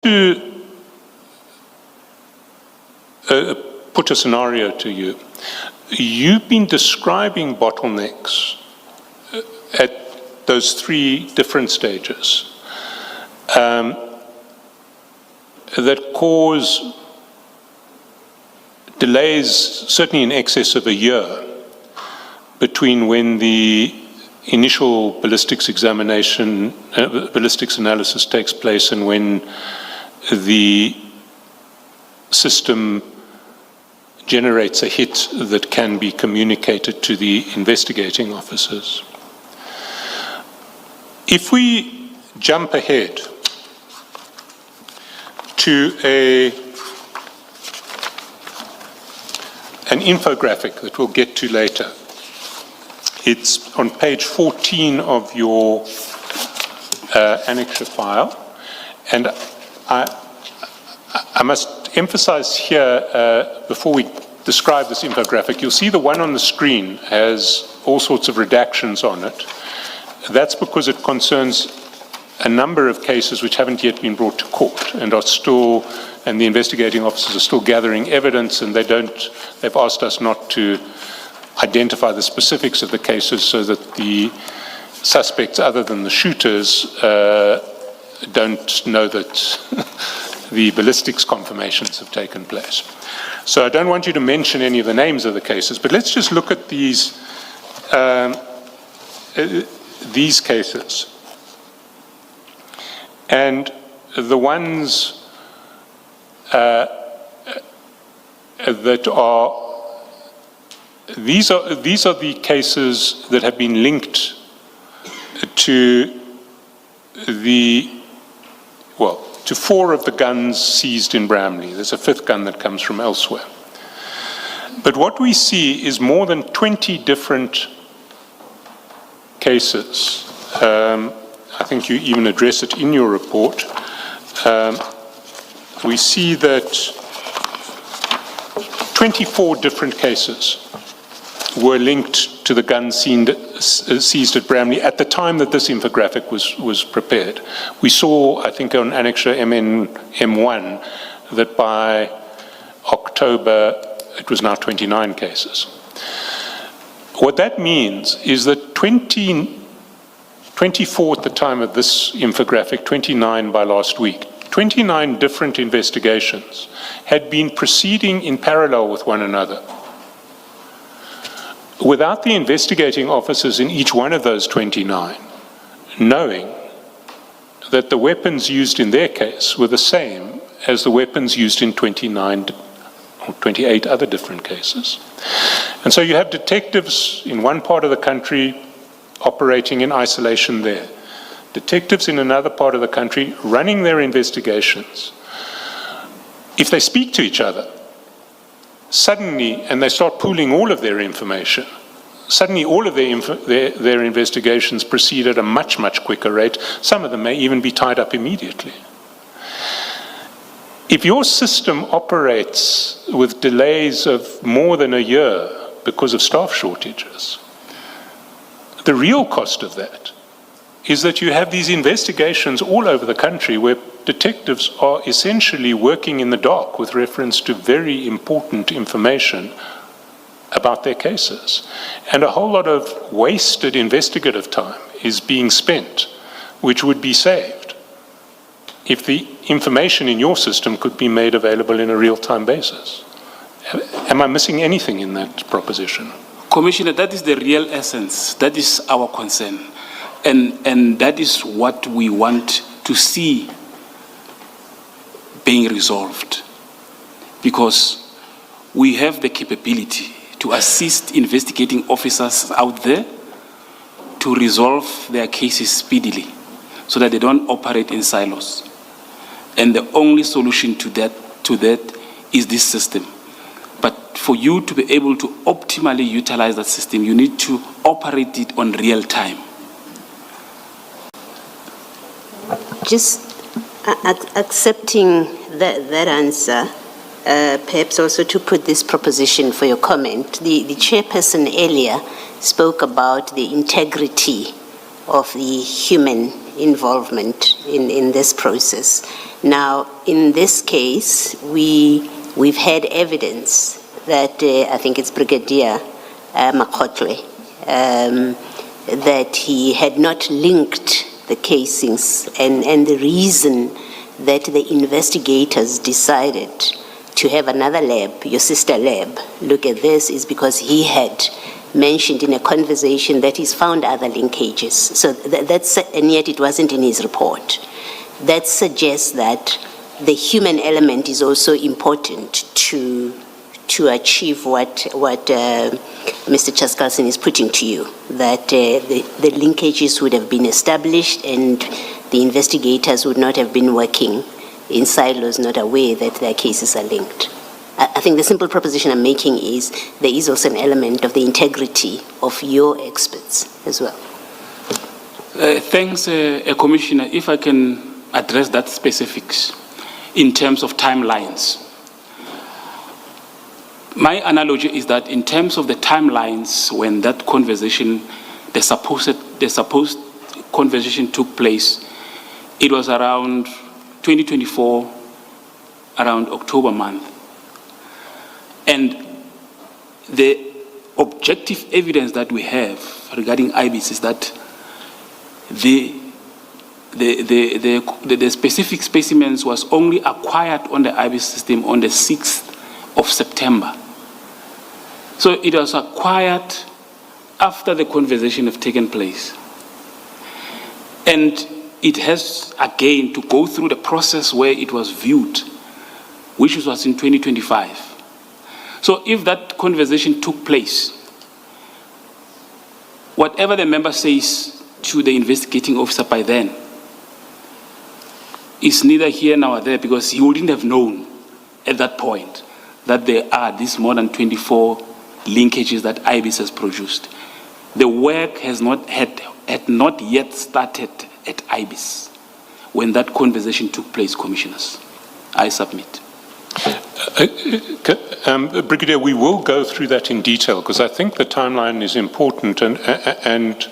to put a scenario to you. You've been describing bottlenecks at those three different stages that cause delays certainly in excess of a year between when the initial ballistics examination, ballistics analysis takes place and when the system generates a hit that can be communicated to the investigating officers. If we jump ahead to an infographic that we'll get to later. It's on page 14 of your annexure file, and I must emphasize here, before we describe this infographic, you'll see the one on the screen has all sorts of redactions on it. That's because it concerns a number of cases which haven't yet been brought to court and are still, and the investigating officers are still gathering evidence, and they've asked us not to identify the specifics of the cases so that the suspects, other than the shooters, don't know that the ballistics confirmations have taken place. So I don't want you to mention any of the names of the cases, but let's just look at these cases. And the ones that are, these are the cases that have been linked to to 4 of the guns seized in Bramley. There's a 5th gun that comes from elsewhere. But what we see is more than 20 different cases. I think you even address it in your report. We see that 24 different cases were linked to the guns seized at Bramley at the time that this infographic was prepared. We saw, I think, on Annexure M1 that by October it was now 29 cases. What that means is that 24 at the time of this infographic, 29 by last week, 29 different investigations had been proceeding in parallel with one another. Without the investigating officers in each one of those 29 knowing that the weapons used in their case were the same as the weapons used in 29 or 28 other different cases. And so you have detectives in one part of the country operating in isolation there, detectives in another part of the country running their investigations. If they speak to each other, suddenly, and they start pooling all of their information, suddenly all of their investigations proceed at a much, much quicker rate. Some of them may even be tied up immediately. If your system operates with delays of more than a year because of staff shortages, the real cost of that is that you have these investigations all over the country where detectives are essentially working in the dark with reference to very important information about their cases. And a whole lot of wasted investigative time is being spent, which would be saved if the information in your system could be made available in a real-time basis. Am I missing anything in that proposition? Commissioner, that is the real essence. That is our concern. And that is what we want to see being resolved. Because we have the capability to assist investigating officers out there to resolve their cases speedily so that they don't operate in silos. And the only solution to that is this system. But for you to be able to optimally utilize that system, you need to operate it on real time. Just accepting that answer, perhaps also to put this proposition for your comment. The chairperson earlier spoke about the integrity of the human involvement in this process. Now, in this case, we've had evidence that I think it's Brigadier Mishak that he had not linked the casings, and the reason that the investigators decided to have another lab, your sister lab, look at this is because he had mentioned in a conversation that he's found other linkages. So that's, and yet it wasn't in his report. That suggests that the human element is also important to achieve what Mr. Chaskalson is putting to you, that the linkages would have been established and the investigators would not have been working in silos, not aware that their cases are linked. I think the simple proposition I'm making is there is also an element of the integrity of your experts as well. Thanks, Commissioner. If I can address that specifics in terms of timelines. My analogy is that in terms of the timelines when that conversation, the supposed conversation took place, it was around 2024, around October month. And the objective evidence that we have regarding IBIS is that the specific specimens was only acquired on the IBIS system on the 6th of September. So it was acquired after the conversation have taken place. And it has, again, to go through the process where it was viewed, which was in 2025. So if that conversation took place, whatever the member says to the investigating officer by then is neither here nor there, because he wouldn't have known at that point that there are these more than 24 linkages that IBIS has produced. The work had not yet started at IBIS when that conversation took place, Commissioners. I submit. Brigadier, we will go through that in detail because I think the timeline is important, and